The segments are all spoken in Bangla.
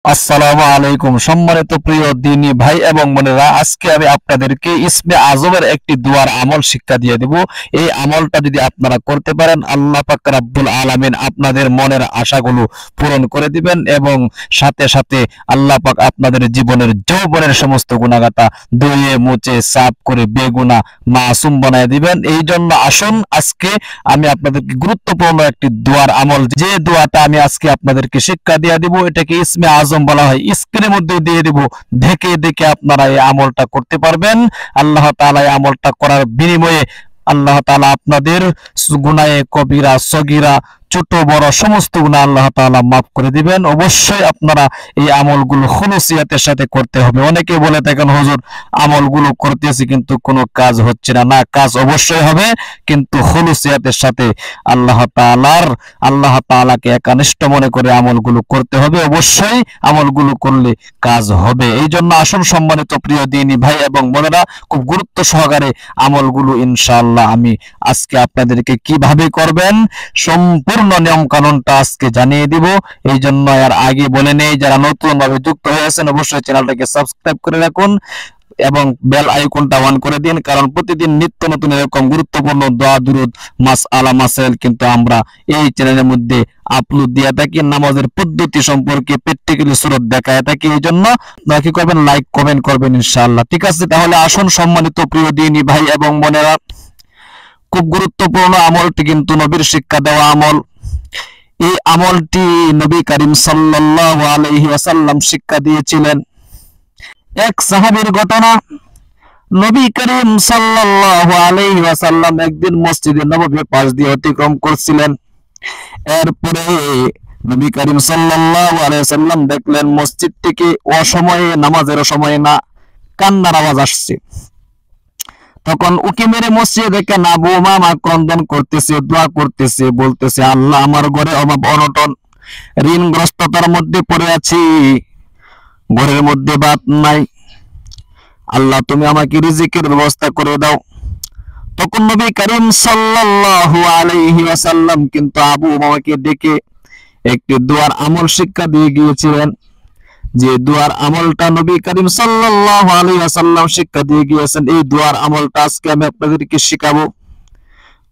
আসসালামু আলাইকুম সম্মানিত প্রিয় দিনী ভাই এবং বোনেরা, আজকে আমি আপনাদেরকে ইসমে আজমের একটি দুয়ার আমল শিক্ষা দিয়ে দেব। এই আমলটা যদি আপনারা করতে পারেন, আল্লাহ পাক রব্বুল আলামিন আপনাদের মনের আশাগুলো পূরণ করে দিবেন এবং সাথে সাথে আল্লাহ পাক আপনাদের জীবনের যৌবনের সমস্ত গুনাহগাতা ধুয়ে মুছে সাফ করে বেগুনা মাসুম বানায় দিবেন। এই জন্য আসুন আজকে আমি আপনাদেরকে গুরুত্বপূর্ণ একটি দুয়ার আমল, যে দোয়াটা আমি আজকে আপনাদেরকে শিক্ষা দিয়ে দেব, এটাকে ইসমে আজম বলা হয়। স্ক্রিনের মধ্যে দিয়ে দেব, দেখে দেখে আপনারা এই আমলটা করতে পারবেন। আল্লাহ তাআলা এই আমলটা করার বিনিময়ে আল্লাহ তাআলা আপনাদের গুনাহে কবিরা সগীরা ছোট বড় সমস্ত গুনাহ আল্লাহ তাআলা মাফ করে দিবেন। অবশ্যই আপনারা এই আমলগুলো খুলুসিয়াতের সাথে করতে হবে। অনেকে বলে থাকেন, হুজুর আমলগুলো করতেছি কিন্তু কোনো কাজ হচ্ছে না। না, কাজ অবশ্যই হবে, কিন্তু খুলুসিয়াতের সাথে আল্লাহ তাআলাকে একানিষ্ঠ মনে করে আমলগুলো করতে হবে। অবশ্যই আমলগুলো করলে কাজ হবে। এই জন্য আসুন সম্মানিত প্রিয় দিনী ভাই এবং বোনেরা, খুব গুরুত্ব সহকারে আমলগুলো ইনশাআল্লাহ আমি আজকে আপনাদেরকে কিভাবে করবেন সম্পূর্ণ নিয়ম কানুনটা আজকে জানিয়ে দিব। এই জন্য এর আগে বলে নেই, যারা নতুন ভাবে যুক্ত হয়েছেন অবশ্যই চ্যানেলটাকে সাবস্ক্রাইব করে রাখুন এবং বেল আইকনটা অন করে দিন, কারণ প্রতিদিন নিত্য নতুন এরকম গুরুত্বপূর্ণ দোয়া দুরুদ মাসআলা মাসাইল কিন্তু আমরা এই চ্যানেলের মধ্যে আপলোড দিয়ে থাকি। নামাজের পদ্ধতি সম্পর্কে প্র্যাকটিক্যালি সুরত দেখায় থাকি। এই জন্য আপনারা কি করবেন, লাইক কমেন্ট করবেন ইনশাআল্লাহ। ঠিক আছে, তাহলে আসুন সম্মানিত প্রিয় দিনী ভাই এবং বোনেরা, খুব গুরুত্বপূর্ণ আমলটি কিন্তু নবীর শিক্ষা দেওয়া আমল। এই আমলটি নবী করিম সাল্লাল্লাহু আলাইহি ওয়াসাল্লাম শিক্ষা দিয়েছিলেন। এক সাহাবীর ঘটনা, নবী করিম সাল্লাল্লাহু আলাইহি ওয়াসাল্লাম একদিন মসজিদে নববীর পাশ দিয়ে অতিক্রম করছিলেন। এরপরে নবী করিম সাল্লাল্লাহু আলাইহি ওয়াসাল্লাম দেখলেন মসজিদ থেকে অসময়ে, নামাজের সময় না, কান্নার আওয়াজ আসছে। তখন উকি মেরে মসজিদে দেখেন আবু উমামা ক্রন্দন করতেছে, দোয়া করতেছে, বলতেছে, আল্লাহ, আমার ঘরে অভাব অনটন, ঋণগ্রস্ততার মধ্যে পড়ে আছি, ঘরের মধ্যে ভাত নাই, আল্লাহ তুমি আমাকে রিজিকের ব্যবস্থা করে দাও। তখন নবী করিম সাল্লাল্লাহু আলাইহি ওয়াসাল্লাম কিন্তু আবু উমামাকে ডেকে একটি দোয়ার আমল শিক্ষা দিয়ে গিয়েছিলেন। যে দোয়ার আমলটা নবী করিম সাল্লাল্লাহু আলাইহি ওয়াসাল্লাম শিক্ষা দিয়ে গিয়েছেন, এই দোয়ার আমলটা আজকে আমি আপনাদেরকে শিখাবো।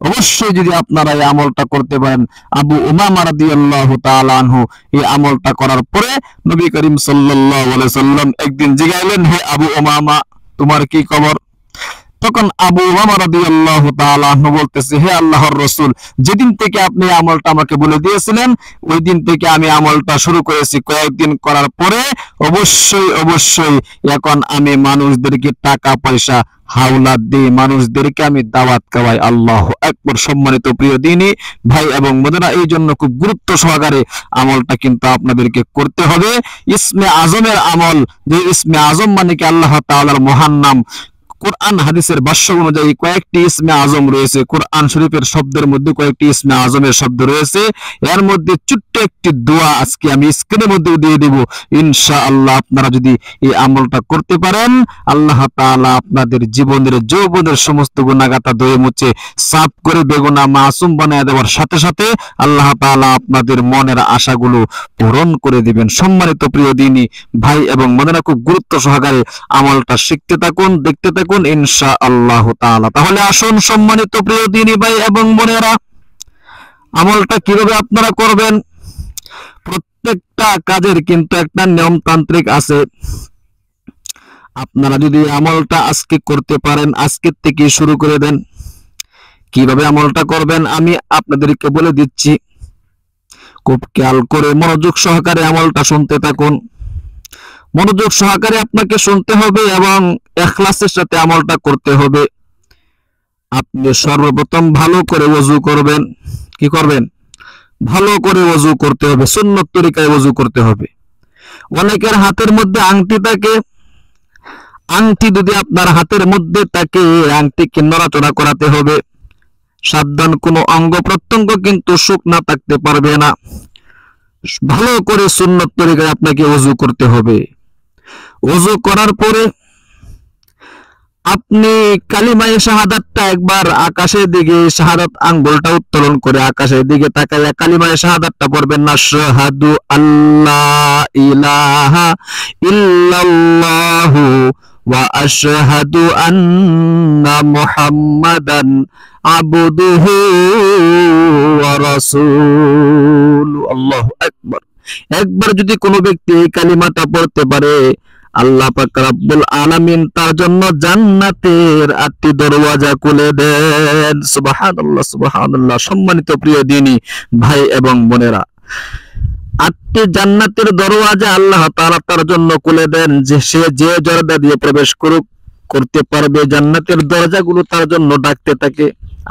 অবশ্যই যদি আপনারা এই আমলটা করতে পারেন, আবু উমামা রাদিয়াল্লাহু তাআলা আনহু এই আমলটা করার পরে নবী করিম সাল্লাল্লাহু আলাইহি ওয়াসাল্লাম একদিন জিগাইলেন, হে আবু উমামা, তোমার কি খবর? তখন আবু উমামা রাদিয়াল্লাহু তাআলা আনহু বলতেছে, হে আল্লাহর রাসূল, যেদিন থেকে আপনি আমলটা আমাকে বলে দিয়েছিলেন ওই দিন থেকে আমি আমলটা শুরু করেছি। কয়েকদিন করার পরে অবশ্যই এখন আমি মানুষদেরকে টাকা পয়সা হাওলাত দিয়ে মানুষদেরকে আমি দাওয়াত খাওয়াই। আল্লাহু আকবার। সম্মানিত প্রিয় দিনী ভাই এবং বোনেরা, এই জন্য খুব গুরুত্ব সহকারে আমলটা কিন্তু আপনাদেরকে করতে হবে। ইসমে আজমের আমল, যে ইসমে আজম মানে কি আল্লাহ তাআলার মহান নাম। কোরআন হাদিসের ভাষ্য অনুযায়ী কয়েকটি ইসমে আজম রয়েছে। কোরআন শরীফের শব্দের মধ্যে কয়েকটি ইসমে আজমের শব্দ রয়েছে। এর মধ্যে ছোট্ট একটি দোয়া আজকে আমি স্ক্রিনের মধ্যে দিয়ে দেব। ইনশাআল্লাহ আপনারা যদি এই আমলটা করতে পারেন, আল্লাহ তাআলা আপনাদের জীবনের যৌবনের সমস্ত গুনাহগাতা ধুয়ে মুছে সাফ করে বেগুনা মাসুম বানিয়ে দেওয়ার সাথে সাথে আল্লাহ তাআলা আপনাদের মনের আশাগুলো পূরণ করে দিবেন। সম্মানিত প্রিয় দিনী ভাই এবং বোনেরা, খুব গুরুত্ব সহকারে আমলটা শিখতে থাকুন, দেখতে থাকুন ইনশাআল্লাহ তাআলা। তাহলে আসুন সম্মানিত প্রিয় দিনী ভাই এবং বোনেরা, আমলটা কিভাবে আপনারা করবেন। প্রত্যেকটা কাজের কিন্তু একটা নিয়মতান্ত্রিক আছে। আপনারা যদি আমলটা আজকে করতে পারেন, আজকের থেকে শুরু করে দেন। কিভাবে আমলটা করবেন আমি আপনাদেরকে বলে দিচ্ছি, খুব খেয়াল করে মনোযোগ সহকারে আমলটা শুনতে থাকুন। মনোযোগ সহকারে আপনাকে শুনতে হবে এবং ইখলাসের সাথে আমলটা করতে হবে। আপনি সর্বপ্রথম ভালো করে ওযু করবেন। কি করবেন? ভালো করে ওযু করতে হবে, সুন্নত তরিকায় ওযু করতে হবে। অনেকের হাতের মধ্যে আংটি থাকে, আংটি যদি আপনার হাতের মধ্যে থাকে আংটিকে নড়াচড়া করাতে হবে। সাবধান, কোনো অঙ্গ প্রত্যঙ্গ কিন্তু শুকনা থাকতে পারবে না। ভালো করে সুন্নত তরিকায় আপনাকে ওযু করতে হবে। ওযু করার পরে আপনি কালিমায়ে শাহাদাতটা একবার আকাশের দিকে শাহাদাত আঙ্গুলটা উত্তোলন করে আকাশের দিকে তাকাইয়া কালিমায়ে শাহাদাতটা পড়বেন না, আশহাদু আল্লাহ ইলাহা ইল্লাল্লাহু ওয়া আশহাদু আন্না মুহাম্মাদান আবদুহু ওয়া রাসূলুহু। আল্লাহু আকবার। একবার যদি কোনো ব্যক্তি এই কালিমাটা পড়তে পারে, আল্লাহ পাক রব্বুল আলামিন তার জন্য জান্নাতের 8টি দরওয়াজা খুলে দেন। সুবহানাল্লাহ সুবহানাল্লাহ। সম্মানিত প্রিয় দ্বীনী ভাই এবং বোনেরা, 8টি জান্নাতের দরওয়াজা আল্লাহ তাআলা তার জন্য খুলে দেন, যে সে যে দরজা দিয়ে প্রবেশ করতে পারবে জান্নাতের দরজাগুলো তার জন্য ডাকতে থাকে,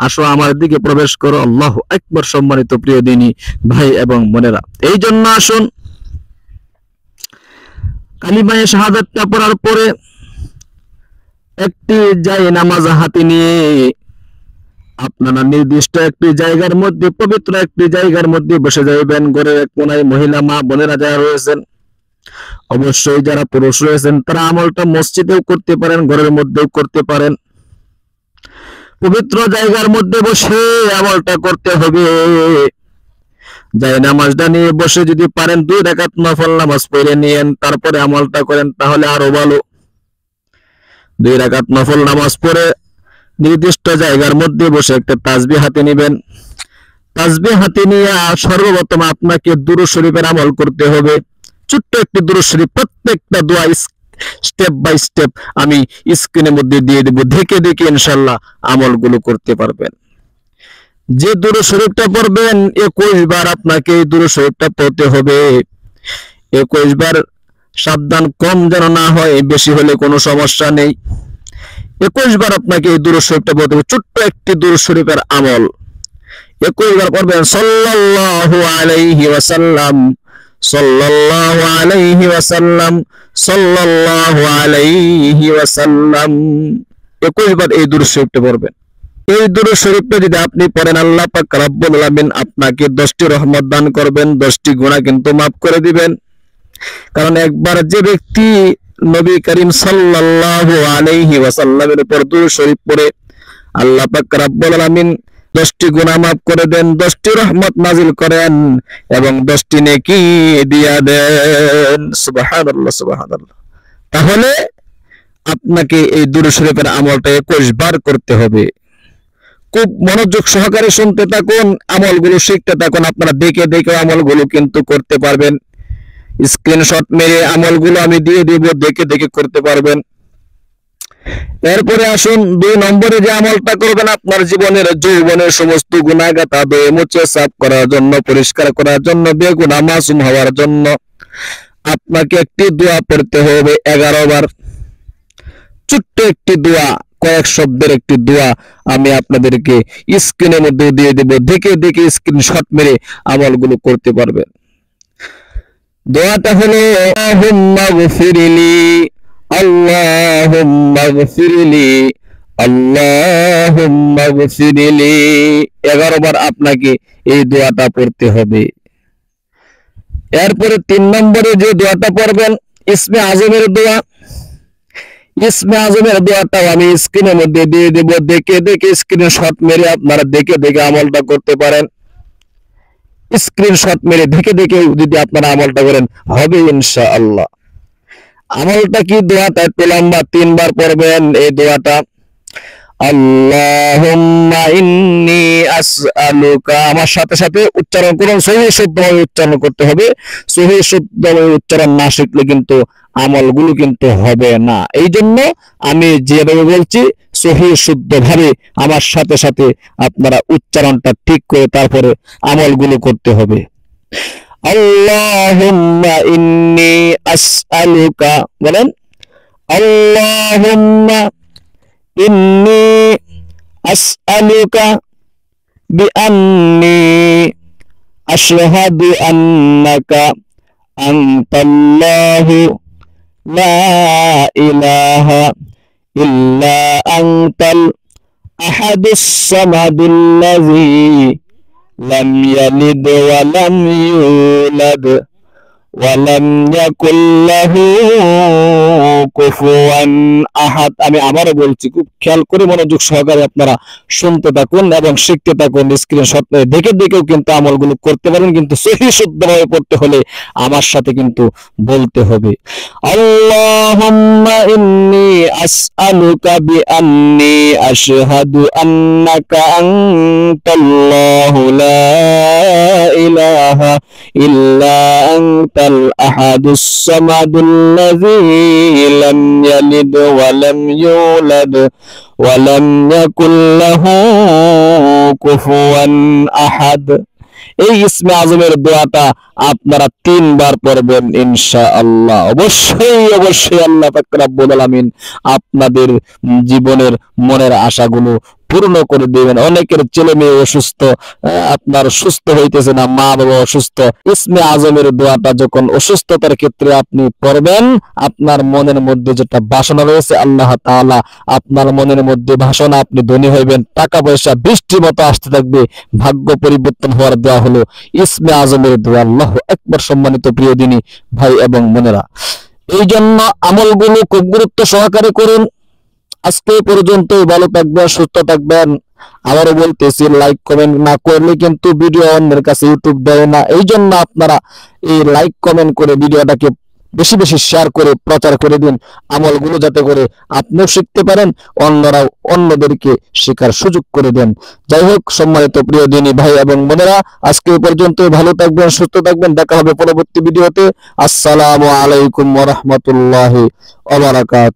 আসো আমার দিকে প্রবেশ করো। আল্লাহু আকবার। সম্মানিত প্রিয় দ্বীনী ভাই এবং বোনেরা, এই জন্য আসুন কালিমায়ে শাহাদাতটা পড়ার পরে একটি নামাজ হাতে নিয়ে আপনারা নির্দিষ্ট একটি জায়গার মধ্যে, পবিত্র একটি জায়গার মধ্যে বসে যাইবেন। ঘরের এক কোনায় মহিলা মা বোনেরা যারা রয়েছেন, অবশ্যই যারা পুরুষ রয়েছেন তারা আমলটা মসজিদেও করতে পারেন, ঘরের মধ্যেও করতে পারেন। পবিত্র জায়গার মধ্যে বসে আমলটা করতে হবে। নামাজটা নিয়ে বসে যদি পারেন 2 রাকাত নফল নামাজ পড়ে নিয়েন, তারপরে আমলটা করেন, তাহলে আরো ভালো। 2 রাকাত নফল নামাজ পড়ে নির্দিষ্ট জায়গার মধ্যে বসে একটা তাসবিহ হাতে নেবেন। তাসবিহ হাতে নিয়ে সর্বপ্রথম আপনাকে দুরূদ শরীফের আমল করতে হবে। ছোট্ট একটি দুরূদ শরীফ, প্রত্যেকটা দোয়া স্টেপ বাই স্টেপ আমি স্ক্রিনের মধ্যে দিয়ে দেব, দেখে দেখে ইনশাআল্লাহ আমলগুলো করতে পারবেন। যে দুরূদ শরীফটা পড়বেন 21 বার আপনাকে এই দুরূদ শরীফটা পড়তে হবে। 21 বার, সাবধান কম যেন না হয়, বেশি হলে কোনো সমস্যা নেই। 21 বার আপনাকে এই দুরূদ শরীফটা পড়তে হবে। ছোট্ট একটি দুরূদ শরীফের আমল 21 বার পড়বেন। সাল্লাল্লাহু আলাইহি ওয়াসাল্লাম, সাল্লাল্লাহু আলাইহি ওয়াসাল্লাম, সাল্লাল্লাহু আলাইহি ওয়াসাল্লাম। 21 বার এই দুরূদ শরীফটা পড়বেন। এই দুরূদ শরীফটা যদি আপনি পড়েন, আল্লাহ পাক রব্বুল আলামিন আপনাকে 10টি রহমত দান করবেন, 10টি গুনাহ কিন্তু মাফ করে দিবেন। কারণ একবার যে ব্যক্তি নবী করিম সাল্লাল্লাহু আলাইহি ওয়াসাল্লামের উপর দুরূদ শরীফ পড়ে, আল্লাহ পাক রব্বুল আলামিন 10টি গুনাহ মাফ করে দেন, 10টি রহমত নাজিল করেন এবং 10টি নেকি দিয়া দেন। সুবহানাল্লাহ সুবহানাল্লাহ। তাহলে আপনাকে এই দুরূদ শরীফের আমলটা 21 বার করতে হবে। খুব মনোযোগ সহকারে শুনতে থাকুন, আমলগুলো শিখতে থাকুন। আপনারা দেখে দেখে আমলগুলো কিন্তু করতে পারবেন। স্ক্রিনশট মেরে আমলগুলো আমি দিয়ে দেব, দেখে দেখে করতে পারবেন। এরপরে আসুন 2 নম্বরে যে আমলটা করবেন, আপনার জীবনের যৌবনের সমস্ত গুনাহগাতা ধুয়ে মুছে সাফ করার জন্য, পরিষ্কার করার জন্য, বেগুনাহ মাসুম হওয়ার জন্য আপনাকে একটি দোয়া পড়তে হবে 11 বার। ছোট্ট একটি দোয়া, কয়েক শব্দের একটি দোয়া আমি আপনাদেরকে স্ক্রিনের মধ্যে দিয়ে দেব, দেখে দেখে স্ক্রিনশট মেরে আমলগুলো করতে পারবেন। দোয়াটা হলো আল্লাহুম্মা গফিরলি, আল্লাহুম্মা গফিরলি, আল্লাহুম্মা গফিরলি। 11 বার আপনাকে এই দোয়াটা পড়তে হবে। এরপরে 3 নম্বরে যে দোয়াটা পড়বেন, ইসমে আজমের দোয়া। ইসমে আজমের দোয়াটাও আমি স্ক্রিনের মধ্যে দিয়ে দেব, দেখে দেখে স্ক্রিনশট মেরে আপনারা দেখে দেখে আমলটা করতে পারেন। স্ক্রিনশট মেরে দেখে দেখে যদি আপনারা আমলটা করেন, হবে ইনশাআল্লাহ। আমলটা কি? দোয়াটা একটু লম্বা, 3 বার পড়বেন এই দোয়াটা। আল্লাহুম্মা ইন্নী আসআলুকা, আমার সাথে সাথে উচ্চারণ করুন, সহিহ শুদ্ধভাবে উচ্চারণ করতে হবে। সহিহ শুদ্ধভাবে উচ্চারণ না শিখলে কিন্তু আমলগুলো কিন্তু হবে না। এই জন্য আমি যেভাবে বলছি সহিহ শুদ্ধভাবে আমার সাথে সাথে আপনারা উচ্চারণটা ঠিক করে তারপরে আমলগুলো করতে হবে। আল্লাহুম্মা ইন্নী আসআলুকা, বলেন আল্লাহুম্মা ইন্নী আসআলুকা বিআন্নী আশহাদু আন্নাকা আনতাল্লাহু লা ইলাহা ইল্লা আনতাল আহাদুস সামাদুল্লাযী লাম ইয়ালিদ ওয়া লাম ইউলাদ ওয়ালাম ইয়াকুল লাহু কুফুয়ান আহাদ। আমি আবারও বলছি, খুব খেয়াল করে মনোযোগ সহকারে আপনারা শুনতে থাকুন এবং শিখতে থাকুন। স্ক্রিনশট দেখে দেখেও কিন্তু আমলগুলো করতে পারেন, কিন্তু সহিহ শুদ্ধভাবে পড়তে হলে আমার সাথে কিন্তু বলতে হবে। আল্লাহুম্মা ইন্নী আসআলুকা বিআন্নী আশহাদু আন্নাকা আনতাল্লাহু লা ইলাহা ইল্লা আনতাল আহাদুস সামাদুল্লাযী লাম ইয়ালিদ ওয়া লাম ইউলাদ ওয়া লাম ইয়াকুল লাহু কুফুয়ান আহাদ। এই ইসমে আজমের দোয়াটা আপনারা 3 বার পড়বেন ইনশাআল্লাহ। অবশ্যই আল্লাহ পাক রব্বুল আলামিন আপনাদের জীবনের মনের আশাগুলো পূর্ণ করে দিবেন। অনেকের ছেলে মেয়ে অসুস্থ, আপনার সুস্থ হইতেছে না, মা বাবা অসুস্থ। ইসমে আজমের দোয়াটা যখন অসুস্থতার ক্ষেত্রে আপনি পড়বেন, আপনার মনের মধ্যে যেটা বাসনা রয়েছে আল্লাহ তাআলা আপনার মনের মধ্যে বাসনা, আপনি ধনী হইবেন, টাকা পয়সা বৃষ্টির মতো আসতে থাকবে, ভাগ্য পরিবর্তন হওয়ার দোয়া হলো ইসমে আজমের দোয়া। আল্লাহু আকবার। সম্মানিত প্রিয় দিনী ভাই এবং বোনেরা, এই জন্য আমলগুলো খুব গুরুত্ব সহকারে করুন। আজকে পর্যন্ত ভালো থাকবেন, সুস্থ থাকবেন। আবারও বলতেছি, লাইক কমেন্ট না করলে কিন্তু ভিডিও অন্যের কাছে ইউটিউব দেয় না। এই জন্য আপনারা এই লাইক কমেন্ট করে ভিডিওটাকে বেশি বেশি শেয়ার করে প্রচার করে দিন, আমলগুলো যাতে করে আপনিও শিখতে পারেন, অন্যরাও অন্যদেরকে শেখার সুযোগ করে দেন। যাই হোক, সম্মানিত প্রিয় দিনী ভাই এবং বোনেরা, আজকে পর্যন্ত ভালো থাকবেন, সুস্থ থাকবেন। দেখা হবে পরবর্তী ভিডিওতে। আসসালামু আলাইকুম ওয়া রাহমাতুল্লাহি ওয়া বারাকাতুহু।